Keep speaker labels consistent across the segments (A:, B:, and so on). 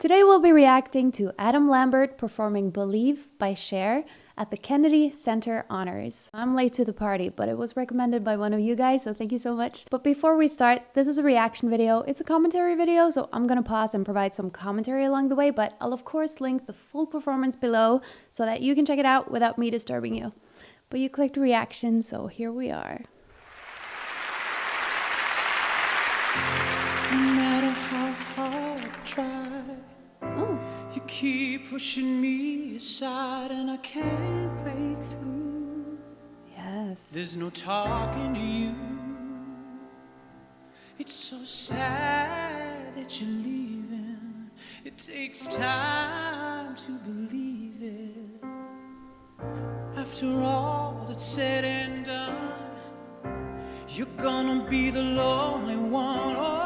A: Today we'll be reacting to Adam Lambert performing Believe by Cher at the Kennedy Center Honors. I'm late to the party, but it was recommended by one of you guys, so thank you so much. But before we start, this is a reaction video. It's a commentary video, so I'm gonna pause and provide some commentary along the way, but I'll of course link the full performance below so that you can check it out without me disturbing you. But you clicked reaction, so here we are.
B: No matter how hard I try, you keep pushing me aside and I can't break through.
A: Yes.
B: There's no talking to you. It's so sad that you're leaving. It takes time to believe it. After all that's said and done, you're gonna be the lonely one. Oh.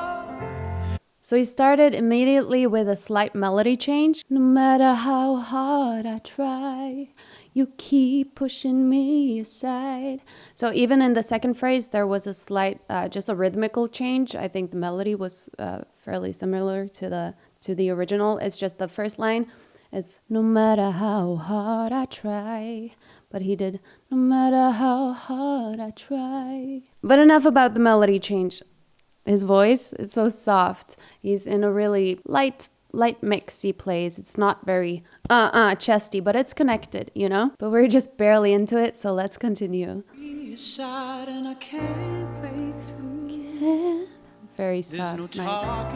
A: So he started immediately with a slight melody change. No matter how hard I try, you keep pushing me aside. So even in the second phrase, there was a slight, just a rhythmical change. I think the melody was fairly similar to the original. It's just the first line. It's no matter how hard I try. But he did no matter how hard I try. But enough about the melody change. His voice is so soft. He's in a really light mix he plays. It's not very chesty, but it's connected, you know? But we're just barely into it, so let's continue. Very soft, nice.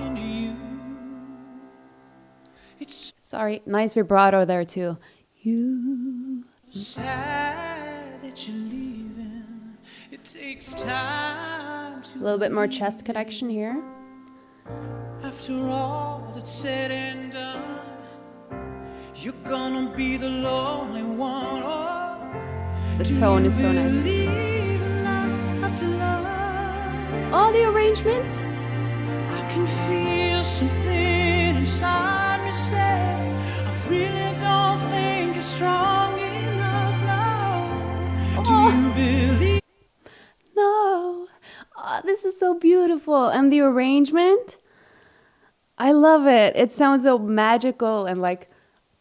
A: Sorry, nice vibrato there too. You.
B: Sad that you're leaving. It takes time to
A: a little bit more chest connection here.
B: After all that's said and done, you're gonna be the lonely one. Oh,
A: the tone is so nice. Oh, the arrangement.
B: I can feel something inside me say, I really don't think you're strong enough now. Do you believe?
A: No. Oh, this is so beautiful. And the arrangement, I love it. It sounds so magical and like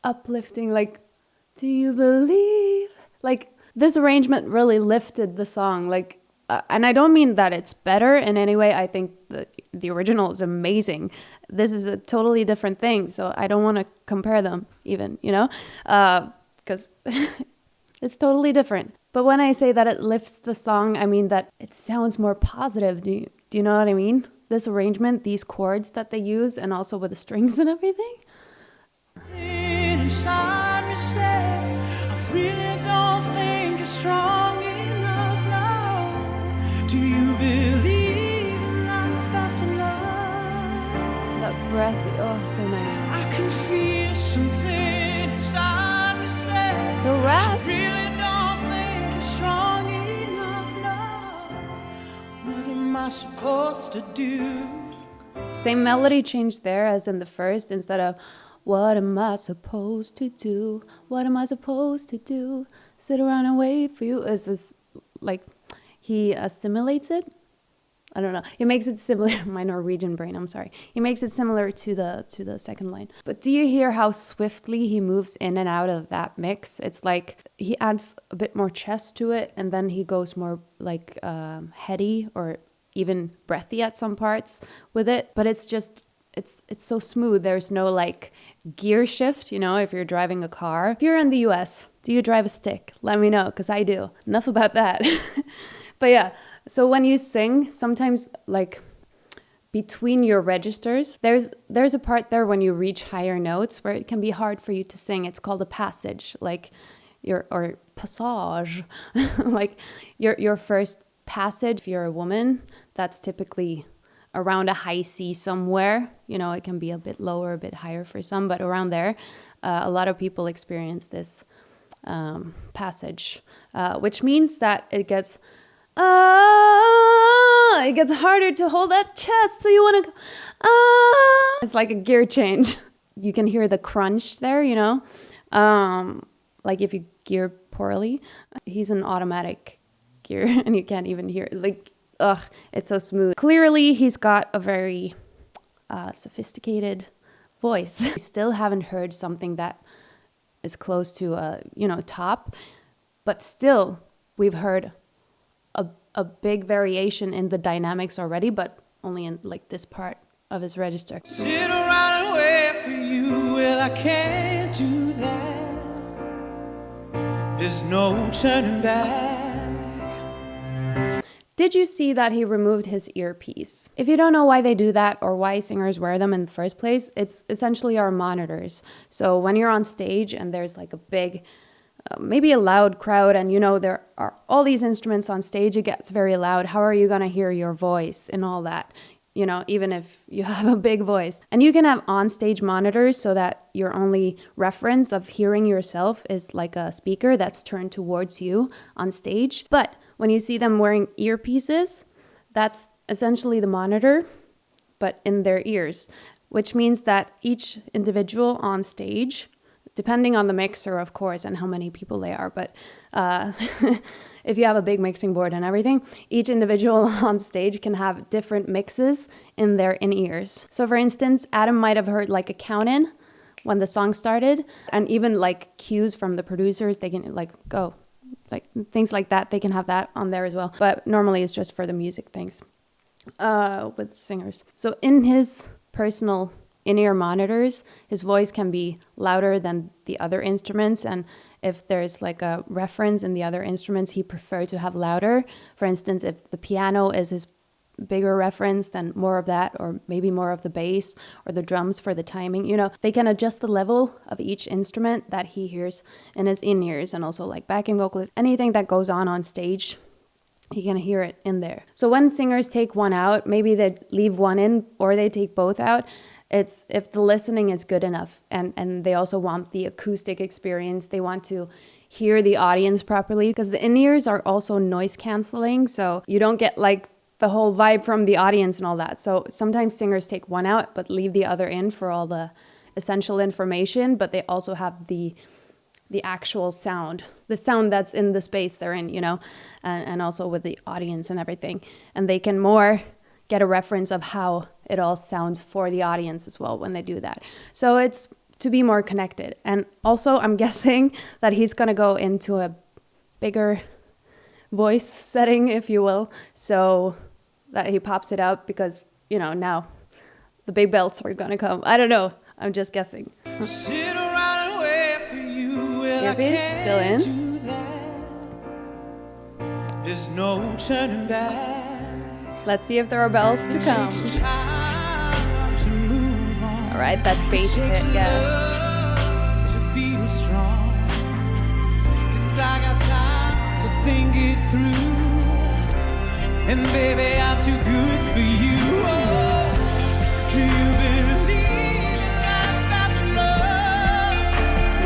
A: uplifting. Like, do you believe? Like, this arrangement really lifted the song. Like, and I don't mean that it's better in any way. I think the original is amazing. This is a totally different thing. So I don't want to compare them even, you know, because it's totally different. But when I say that it lifts the song, I mean that it sounds more positive. Do you know what I mean? This arrangement, these chords that they use, and also with the strings and everything.
B: Inside me say, I really don't think you're strong enough now. Do you believe in life after love?
A: That breath, oh, so nice.
B: I can feel something inside me say,
A: the rest.
B: I really don't think you're strong enough now. What am I supposed to do?
A: Same melody change there as in the first. Instead of what am I supposed to do? What am I supposed to do? Sit around and wait for you. Is this like he assimilates it? I don't know. He makes it similar. My Norwegian brain. I'm sorry. He makes it similar to the second line. But do you hear how swiftly he moves in and out of that mix? It's like he adds a bit more chest to it, and then he goes more like heady or even breathy at some parts with it. But it's just. It's so smooth. There's no like gear shift, you know, if you're driving a car. If you're in the US, do you drive a stick? Let me know, because I do. Enough about that. But yeah, so when you sing, sometimes like between your registers, there's a part there when you reach higher notes where it can be hard for you to sing. It's called a passage, like or passage, like your first passage. If you're a woman, that's typically around a high C somewhere. You know, it can be a bit lower, a bit higher for some, but around there, a lot of people experience this passage, which means that it gets harder to hold that chest. So you want to go, it's like a gear change. You can hear the crunch there, you know, like if you gear poorly. He's an automatic gear and you can't even hear it. Like, it's so smooth. Clearly, he's got a very sophisticated voice. We still haven't heard something that is close to a, top, but still we've heard a big variation in the dynamics already, but only in like this part of his register.
B: Sit around and wait for you. Well, I can't do that. There's no turning back.
A: Did you see that he removed his earpiece? If you don't know why they do that or why singers wear them in the first place, it's essentially our monitors. So when you're on stage and there's like a big, maybe a loud crowd, and there are all these instruments on stage, it gets very loud. How are you going to hear your voice and all that? Even if you have a big voice. And you can have on-stage monitors so that your only reference of hearing yourself is like a speaker that's turned towards you on stage. But when you see them wearing earpieces, that's essentially the monitor, but in their ears, which means that each individual on stage, depending on the mixer, of course, and how many people they are, but if you have a big mixing board and everything, each individual on stage can have different mixes in their in-ears. So for instance, Adam might have heard like a count-in when the song started, and even like cues from the producers, they can like go, like things like that, they can have that on there as well. But normally it's just for the music things with singers. So in his personal in-ear monitors, his voice can be louder than the other instruments, and if there's like a reference in the other instruments he prefer to have louder. For instance, if the piano is his bigger reference, then more of that, or maybe more of the bass or the drums for the timing. They can adjust the level of each instrument that he hears in his in-ears, and also like backing vocalists, anything that goes on stage, you can hear it in there. So when singers take one out, maybe they leave one in or they take both out, it's if the listening is good enough, and they also want the acoustic experience. They want to hear the audience properly, because the in-ears are also noise canceling, so you don't get like the whole vibe from the audience and all that. So sometimes singers take one out but leave the other in for all the essential information, but they also have the actual sound, the sound that's in the space they're in, and also with the audience and everything. And they can more get a reference of how it all sounds for the audience as well when they do that. So it's to be more connected. And also I'm guessing that he's going to go into a bigger voice setting, if you will, so that he pops it out, because, now the big belts are going to come. I don't know. I'm just guessing.
B: Sit around and wait for you. Well,
A: Earpiece still in.
B: do that. There's no turning back.
A: Let's see if there are bells to come. All right, that's bass hit, yeah.
B: To feel strong, 'cause I got time to think it through, and baby, I'm too good for you. Oh, do you believe in life after love?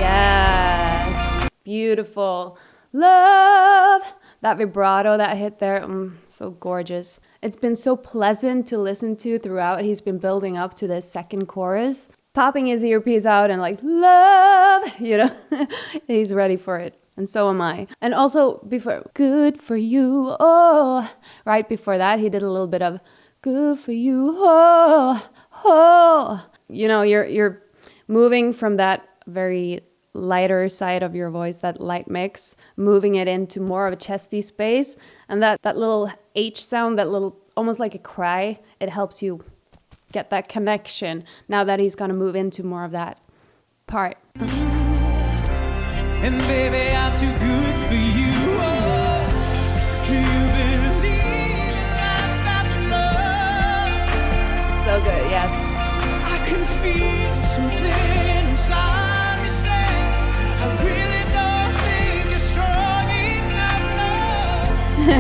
A: Yes, beautiful. Love. That vibrato that hit there, so gorgeous. It's been so pleasant to listen to throughout. He's been building up to the second chorus, popping his earpiece out and like, love, he's ready for it. And so am I. And also before, good for you, oh, right before that, he did a little bit of good for you, oh, oh. You're moving from that very lighter side of your voice, that light mix, moving it into more of a chesty space, and that little H sound, that little, almost like a cry, it helps you get that connection now that he's gonna move into more of that part.
B: And baby, I'm too good for you. Oh, do you believe in life after love?
A: So good, yes.
B: I can feel something inside me say, I really don't think you're strong enough, no. Do you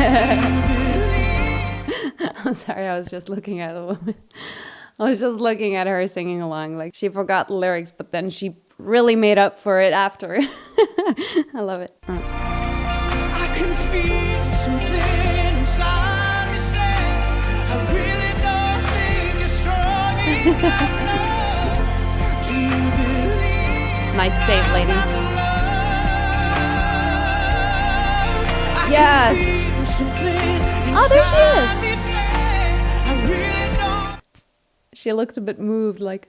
B: believe?
A: I'm sorry, I was just looking at the woman. I was just looking at her singing along. Like, she forgot the lyrics, but then she really made up for it after. I love it.
B: I can feel something inside me say, I really don't think you're strong enough, no. Do you believe?
A: Nice save, lady.
B: I
A: Yes.
B: can feel something
A: Oh, there she is.
B: inside me say, I really don't.
A: She looked a bit moved, like,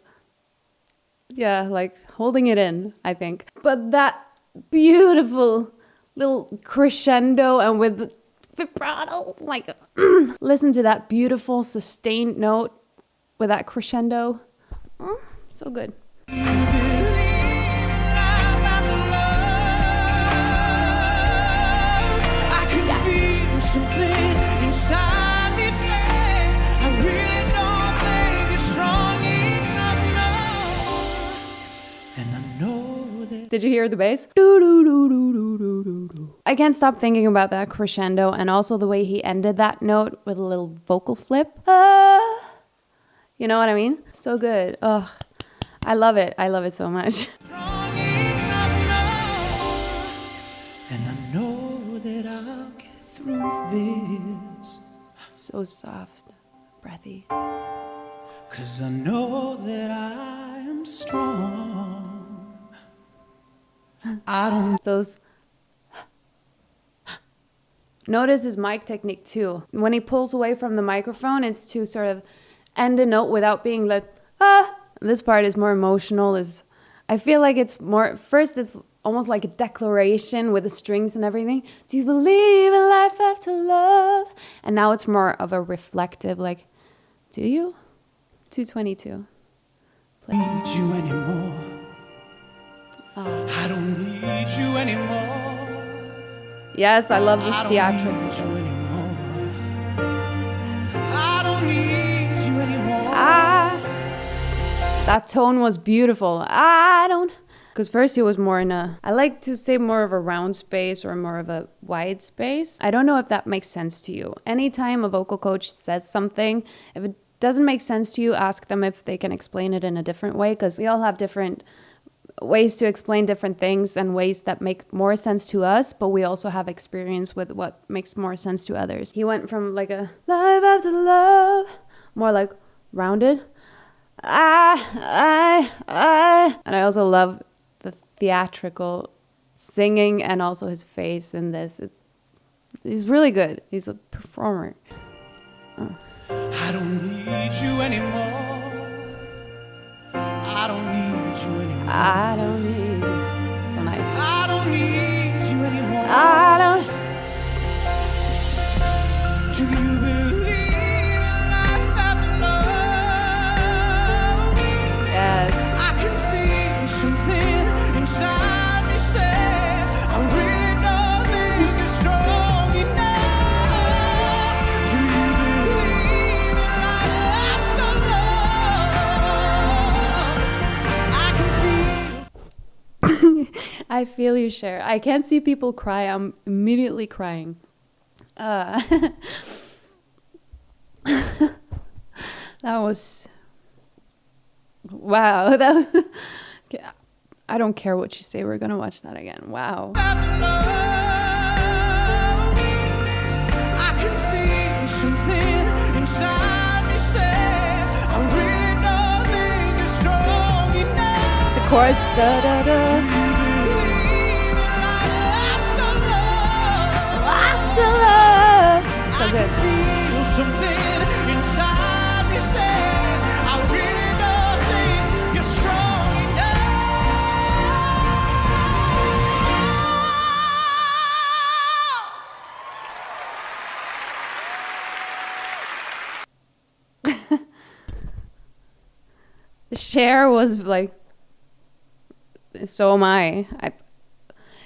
A: Yeah, like holding it in, I think. But that beautiful little crescendo and with vibrato, like listen to that beautiful sustained note with that crescendo. So good.
B: Something inside me say I really don't think it's strong enough now. And I know that.
A: Did you hear the bass? I can't stop thinking about that crescendo and also the way he ended that note with a little vocal flip. You know what I mean? So good. Ugh. I love it. I love it so much.
B: Strong enough now. And I know that I'll get through this.
A: So soft, breathy.
B: 'Cause I know that I am strong. I don't.
A: Those. Notice his mic technique too. When he pulls away from the microphone, it's to sort of end a note without being like, ah. This part is more emotional. I feel like it's more, first it's almost like a declaration with the strings and everything. Do you believe in life after love? And now it's more of a reflective, like, do you? 222.
B: Play. Need you anymore. I don't need you anymore.
A: Yes, I love the theatrics.
B: I don't need you anymore. I don't need you anymore.
A: That tone was beautiful. I don't... Because first he was more in a... I like to say more of a round space or more of a wide space. I don't know if that makes sense to you. Anytime a vocal coach says something, if it doesn't make sense to you, ask them if they can explain it in a different way. Because we all have different ways to explain different things and ways that make more sense to us, but we also have experience with what makes more sense to others. He went from like a life after love, more like rounded. And I also love the theatrical singing and also his face in this. He's really good. He's a performer.
B: I don't need you anymore. I don't need you anymore.
A: I don't need you. So nice.
B: I don't need you anymore.
A: I don't.
B: Do you believe in life after love?
A: Yes.
B: I can feel something inside me say I really don't think you're strong enough. Do you believe in life after love? I can feel.
A: I feel you, Cher. I can't see people cry. I'm immediately crying. That was... Wow. That was... Okay, I don't care what you say. We're going to watch that again. Wow.
B: After love, I can feel something inside me say I really don't think you're strong enough.
A: The chords. Da, da, da. After love. So good.
B: Feel something inside me say I really don't think you're strong enough.
A: Cher was like, so am I.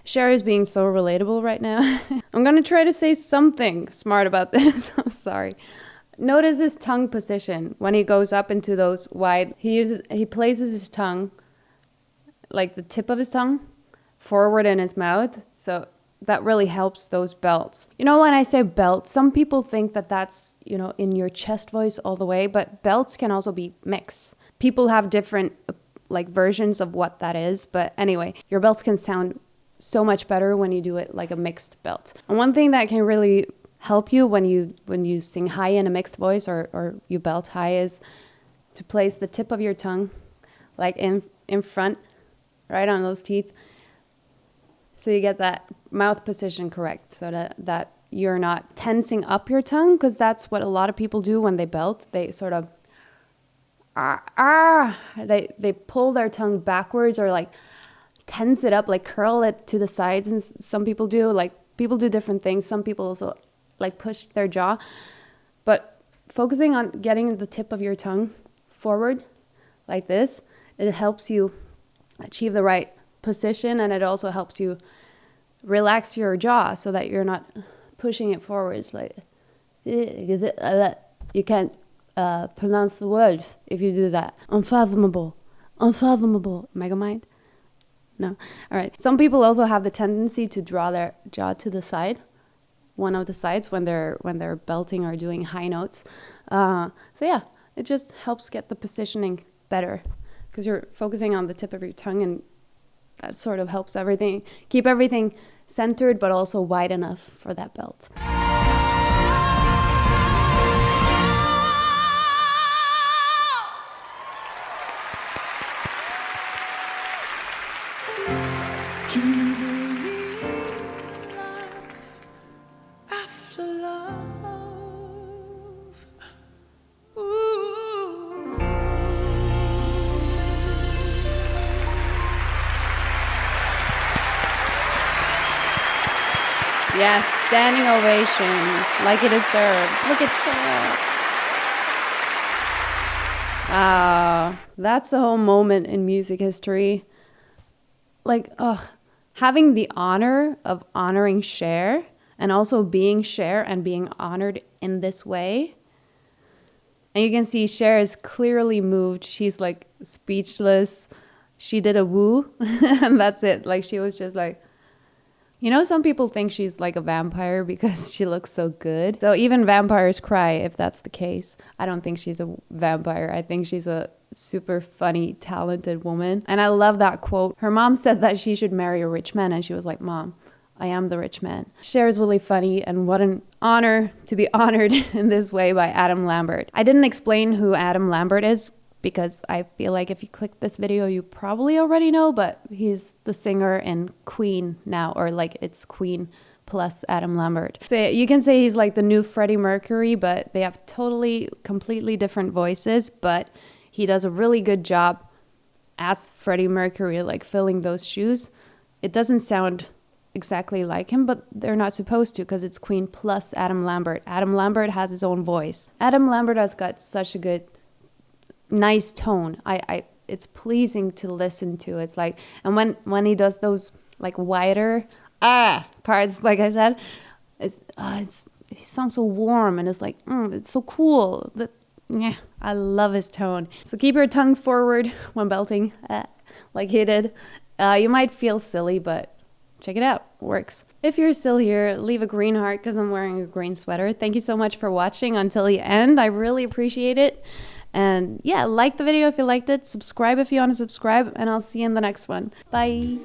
A: Cher is being so relatable right now. I'm gonna try to say something smart about this. I'm sorry. Notice his tongue position when he goes up into those wide. He places his tongue, like the tip of his tongue, forward in his mouth. So that really helps those belts. You know, when I say belt, some people think that that's, you know, in your chest voice all the way, but belts can also be mixed. People have different like versions of what that is, but anyway, your belts can sound so much better when you do it like a mixed belt. And one thing that can really help you when you sing high in a mixed voice or you belt high is to place the tip of your tongue like in front, right on those teeth, so you get that mouth position correct, so that you're not tensing up your tongue, because that's what a lot of people do when they belt. They sort of they pull their tongue backwards or like tense it up, like curl it to the sides. And some people do, like people do different things. Some people also like push their jaw, but focusing on getting the tip of your tongue forward like this, it helps you achieve the right position, and it also helps you relax your jaw so that you're not pushing it forwards. Like you can't pronounce the words if you do that. Unfathomable. Megamind? No. All right. Some people also have the tendency to draw their jaw to the side, one of the sides, when they're belting or doing high notes. So yeah, it just helps get the positioning better because you're focusing on the tip of your tongue, and that sort of helps everything, keep everything centered, but also wide enough for that belt.
B: Do you believe in life after love? Ooh.
A: Yes, standing ovation, like it deserved. Look at that. That's a whole moment in music history. Like, having the honor of honoring Cher, and also being Cher and being honored in this way. And you can see Cher is clearly moved. She's like speechless. She did a woo, and that's it. Like, she was just like, you know, some people think she's like a vampire because she looks so good. So even vampires cry if that's the case. I don't think she's a vampire. I think she's a super funny, talented woman. And I love that quote. Her mom said that she should marry a rich man, and she was like, Mom, I am the rich man. Cher is really funny, and what an honor to be honored in this way by Adam Lambert. I didn't explain who Adam Lambert is because I feel like if you click this video, you probably already know, but he's the singer in Queen now, or like it's Queen plus Adam Lambert. So you can say he's like the new Freddie Mercury, but they have completely different voices, but he does a really good job as Freddie Mercury, like filling those shoes. It doesn't sound exactly like him, but they're not supposed to because it's Queen plus Adam Lambert. Adam Lambert has his own voice. Adam Lambert has got such a good, nice tone. It's pleasing to listen to. It's like, and when he does those like wider parts, like I said, he sounds so warm, and it's like it's so cool. Yeah, I love his tone. So keep your tongues forward when belting, like he did. You might feel silly, but check it out. It works. If you're still here, leave a green heart because I'm wearing a green sweater. Thank you so much for watching until the end. I really appreciate it. And yeah, like the video if you liked it. Subscribe if you want to subscribe. And I'll see you in the next one. Bye.